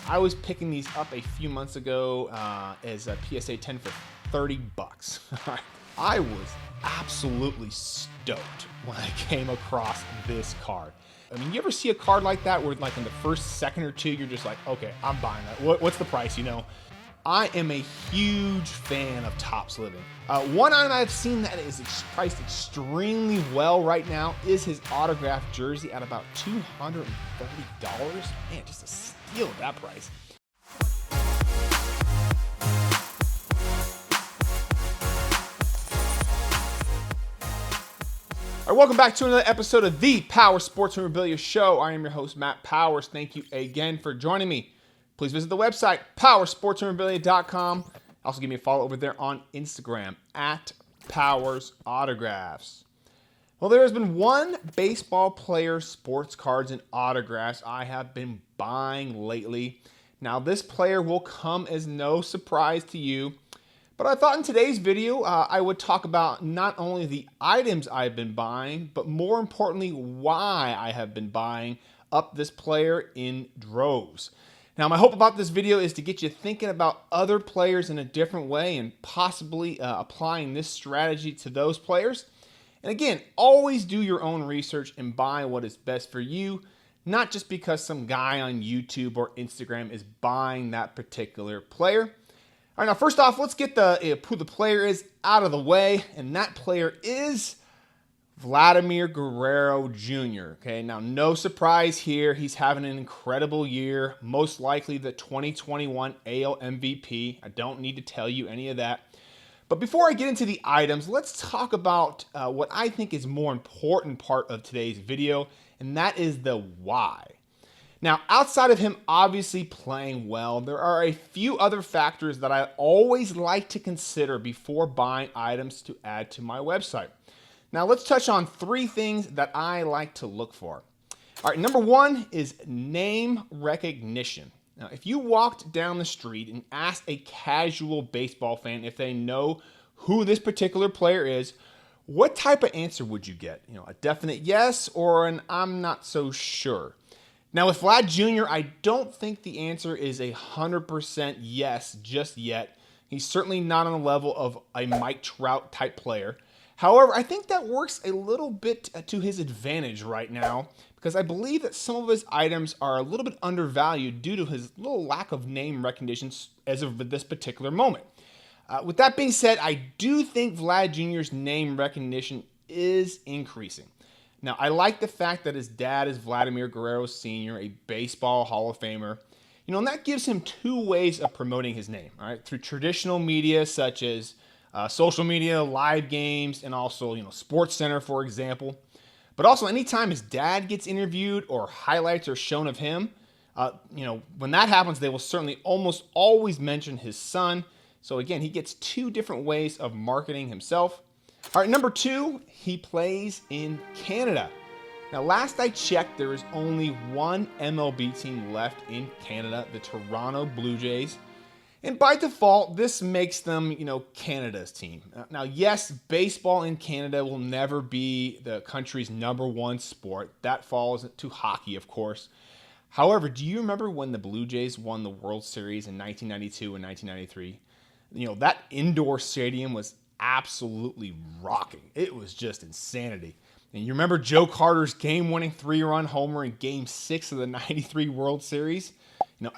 I was picking these up a few months ago as a PSA 10 for $30. I was absolutely stoked when I came across this card. I mean, you ever see a card like that where like in the first second or two, you're just like, okay, I'm buying that. What's the price, you know? I am a huge fan of Topps Living. One item I've seen that is priced extremely well right now is his autographed jersey at about $230. Man, just a steal at that price. All right, welcome back to another episode of the Powers Sports Memorabilia Show. I am your host, Matt Powers. Thank you again for joining me. Please visit the website, powersportsmemorabilia.com. Also, give me a follow over there on Instagram, at Powers Autographs. Well, there has been one baseball player, sports cards, and autographs I have been buying lately. Now, this player will come as no surprise to you, but I thought in today's video, I would talk about not only the items I've been buying, but more importantly, why I have been buying up this player in droves. Now, my hope about this video is to get you thinking about other players in a different way and possibly applying this strategy to those players. And again, always do your own research and buy what is best for you, not just because some guy on YouTube or Instagram is buying that particular player. All right, now first off, let's get who the player is out of the way, and that player is Vladimir Guerrero Jr. Okay, now no surprise here. He's having an incredible year, most likely the 2021 AL MVP. I don't need to tell you any of that. But before I get into the items, let's talk about what I think is more important part of today's video, and that is the why. Now, outside of him obviously playing well, there are a few other factors that I always like to consider before buying items to add to my website. Now, let's touch on three things that I like to look for. All right, number one is name recognition. Now, if you walked down the street and asked a casual baseball fan if they know who this particular player is, what type of answer would you get? You know, a definite yes or an I'm not so sure. Now, with Vlad Jr., I don't think the answer is 100% yes just yet. He's certainly not on the level of a Mike Trout type player. However, I think that works a little bit to his advantage right now because I believe that some of his items are a little bit undervalued due to his little lack of name recognition as of this particular moment. With that being said, I do think Vlad Jr.'s name recognition is increasing. Now, I like the fact that his dad is Vladimir Guerrero Sr., a baseball Hall of Famer. You know, and that gives him two ways of promoting his name, all right? Through traditional media such as social media, live games, and also, Sports Center, for example. But also, anytime his dad gets interviewed or highlights are shown of him, when that happens, they will certainly almost always mention his son. So again, he gets two different ways of marketing himself. All right, number two, he plays in Canada. Now, last I checked, there is only one MLB team left in Canada, the Toronto Blue Jays. And by default, this makes them, Canada's team. Now, yes, baseball in Canada will never be the country's number one sport. That falls to hockey, of course. However, do you remember when the Blue Jays won the World Series in 1992 and 1993? That indoor stadium was absolutely rocking. It was just insanity. And you remember Joe Carter's game-winning 3-run homer in Game 6 of the 93 World Series?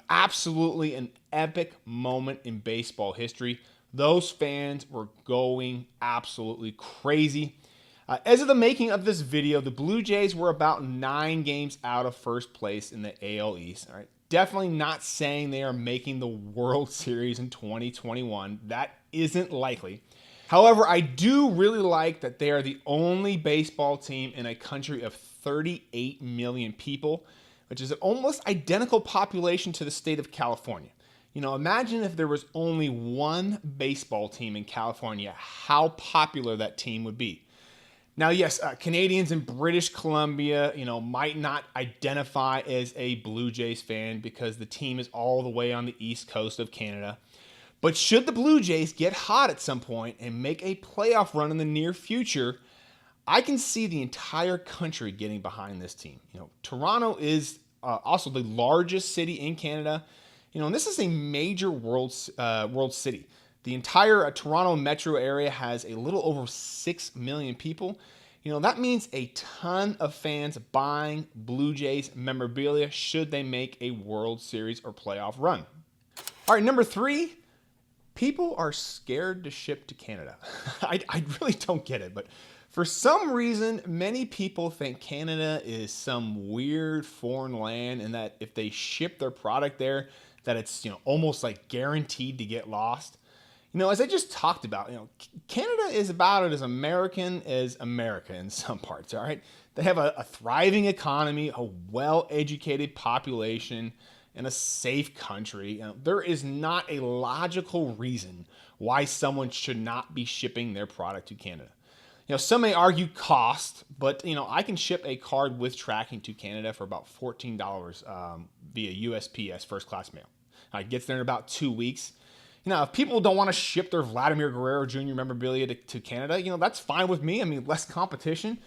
Absolutely an epic moment in baseball history. Those fans were going absolutely crazy. As of the making of this video, the Blue Jays were about 9 games out of first place in the AL East. All right, definitely not saying they are making the World Series in 2021. That isn't likely. However, I do really like that they are the only baseball team in a country of 38 million people, which is an almost identical population to the state of California. Imagine if there was only one baseball team in California, how popular that team would be. Now, yes, Canadians in British Columbia, might not identify as a Blue Jays fan because the team is all the way on the east coast of Canada. But should the Blue Jays get hot at some point and make a playoff run in the near future, I can see the entire country getting behind this team. Toronto is also the largest city in Canada. And this is a major world city. The entire Toronto metro area has a little over 6 million people. That means a ton of fans buying Blue Jays memorabilia should they make a World Series or playoff run. All right, number 3, people are scared to ship to Canada. I really don't get it, but for some reason, many people think Canada is some weird foreign land and that if they ship their product there, that it's almost like guaranteed to get lost. As I just talked about, Canada is about as American in some parts, all right? They have a thriving economy, a well-educated population, and a safe country. There is not a logical reason why someone should not be shipping their product to Canada. Some may argue cost, but, I can ship a card with tracking to Canada for about $14 via USPS first class mail. It gets there in about 2 weeks. If people don't want to ship their Vladimir Guerrero Jr. memorabilia to Canada, that's fine with me. I mean, less competition.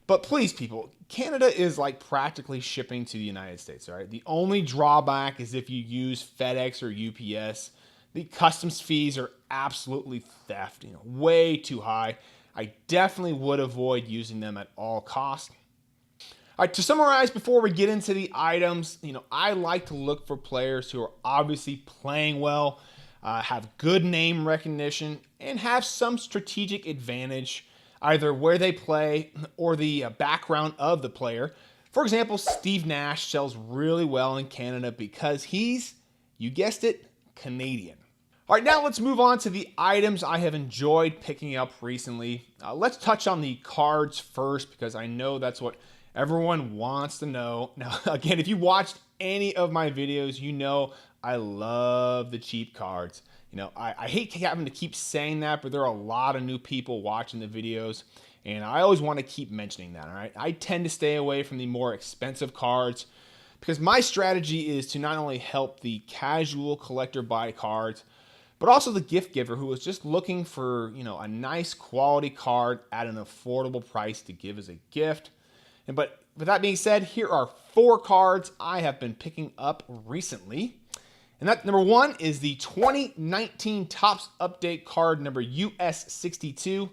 But please, people, Canada is like practically shipping to the United States, all right? The only drawback is if you use FedEx or UPS. The customs fees are absolutely theft, way too high. I definitely would avoid using them at all costs. All right, to summarize before we get into the items, I like to look for players who are obviously playing well, have good name recognition, and have some strategic advantage, either where they play or the background of the player. For example, Steve Nash sells really well in Canada because he's, you guessed it, Canadian. All right, now let's move on to the items I have enjoyed picking up recently. Let's touch on the cards first because I know that's what everyone wants to know. Now, again, if you watched any of my videos, I love the cheap cards. I hate having to keep saying that, but there are a lot of new people watching the videos, and I always want to keep mentioning that, all right? I tend to stay away from the more expensive cards because my strategy is to not only help the casual collector buy cards, but also the gift giver who is just looking for, a nice quality card at an affordable price to give as a gift. But with that being said, here are 4 cards I have been picking up recently. And that number 1 is the 2019 Topps Update card number US62.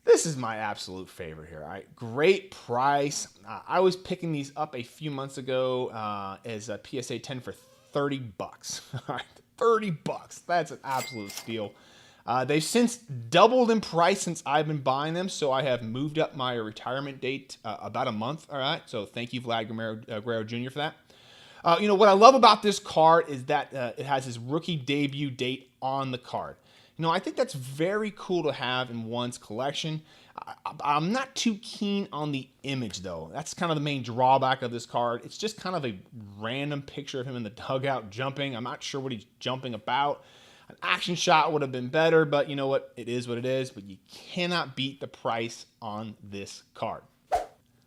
This is my absolute favorite here. All right, great price. I was picking these up a few months ago as a PSA 10 for $30. All right, $30. That's an absolute steal. They've since doubled in price since I've been buying them, so I have moved up my retirement date about a month. All right, so thank you, Vladimir Guerrero Jr. for that. What I love about this card is that it has his rookie debut date on the card. I think that's very cool to have in one's collection. I'm not too keen on the image, though. That's kind of the main drawback of this card. It's just kind of a random picture of him in the dugout jumping. I'm not sure what he's jumping about. An action shot would have been better, but you know what? It is what it is, but you cannot beat the price on this card.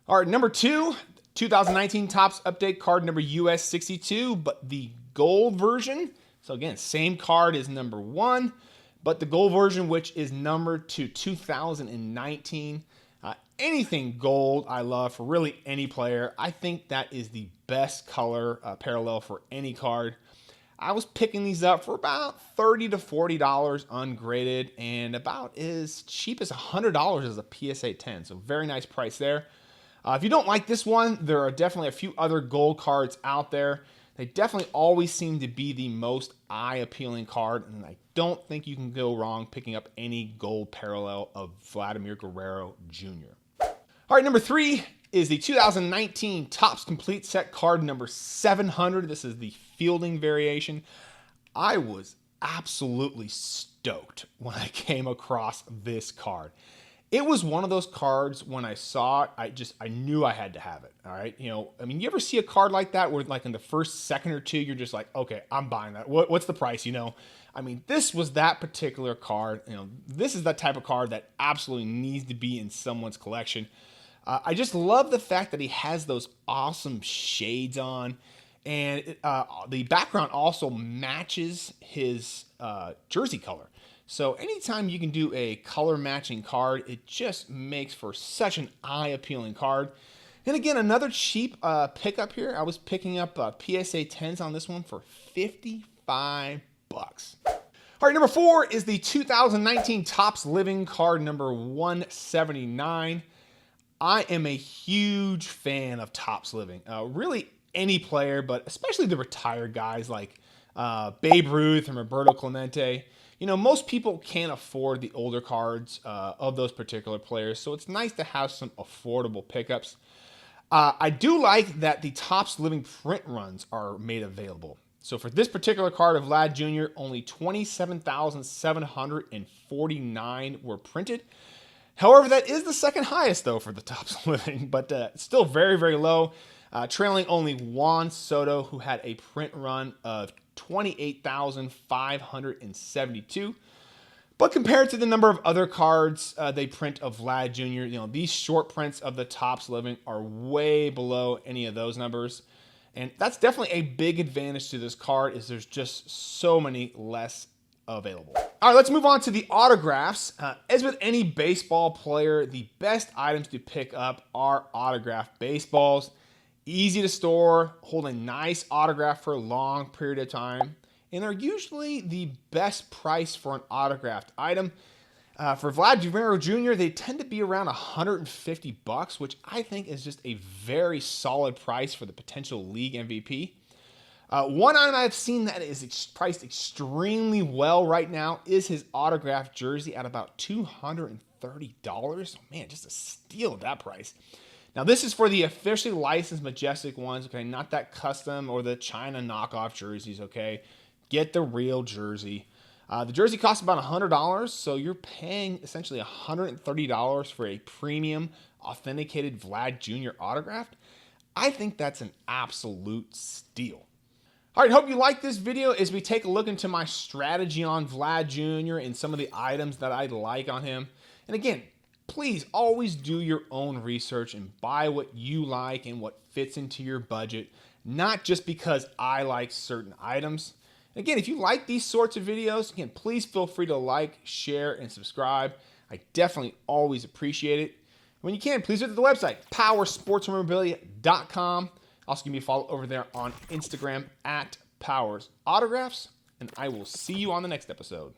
All right, number 2, 2019 Topps Update card number US62, but the gold version. So again, same card as number 1, but the gold version, which is numbered to 2019. Anything gold I love for really any player. I think that is the best color parallel for any card. I was picking these up for about $30 to $40 ungraded and about as cheap as $100 as a PSA 10. So very nice price there. If you don't like this one, there are definitely a few other gold cards out there. They definitely always seem to be the most eye-appealing card, and I don't think you can go wrong picking up any gold parallel of Vladimir Guerrero Jr. All right, number 3 is the 2019 Topps Complete Set card number 700. This is the fielding variation. I was absolutely stoked when I came across this card. It was one of those cards when I saw it, I knew I had to have it. All right. You ever see a card like that where like in the first second or two, you're just like, okay, I'm buying that. What's the price? This was that particular card. This is that type of card that absolutely needs to be in someone's collection. I just love the fact that he has those awesome shades on, and the background also matches his jersey color. So anytime you can do a color matching card, it just makes for such an eye-appealing card. And again, another cheap pickup here. I was picking up PSA 10s on this one for 55 bucks. All right, number 4 is the 2019 Topps Living card number 179. I am a huge fan of Topps Living. Really any player, but especially the retired guys like Babe Ruth and Roberto Clemente. You know, most people can't afford the older cards of those particular players, so it's nice to have some affordable pickups. I do like that the Topps Living print runs are made available. So for this particular card of Vlad Jr., only 27,749 were printed. However, that is the second highest, though, for the Topps Living, but still very, very low, trailing only Juan Soto, who had a print run of 28,572. But compared to the number of other cards they print of Vlad Jr., you know, these short prints of the Topps Living are way below any of those numbers. And that's definitely a big advantage to this card, is there's just so many less available. All right, let's move on to the autographs. As with any baseball player, the best items to pick up are autographed baseballs. Easy to store, hold a nice autograph for a long period of time, and are usually the best price for an autographed item. For Vlad Jr., they tend to be around 150 bucks, which I think is just a very solid price for the potential league MVP. One item I've seen that is priced extremely well right now is his autographed jersey at about $230. Man, just a steal at that price. Now, this is for the officially licensed Majestic ones, okay? Not that custom or the China knockoff jerseys, okay? Get the real jersey. The jersey costs about $100, so you're paying essentially $130 for a premium authenticated Vlad Jr. autographed. I think that's an absolute steal. All right, hope you like this video as we take a look into my strategy on Vlad Jr. and some of the items that I like on him. And again, please always do your own research and buy what you like and what fits into your budget, not just because I like certain items. Again, if you like these sorts of videos, again, please feel free to like, share, and subscribe. I definitely always appreciate it. When you can, please visit the website, powersportsmemorabilia.com. Also, give me a follow over there on Instagram at Powers Autographs, and I will see you on the next episode.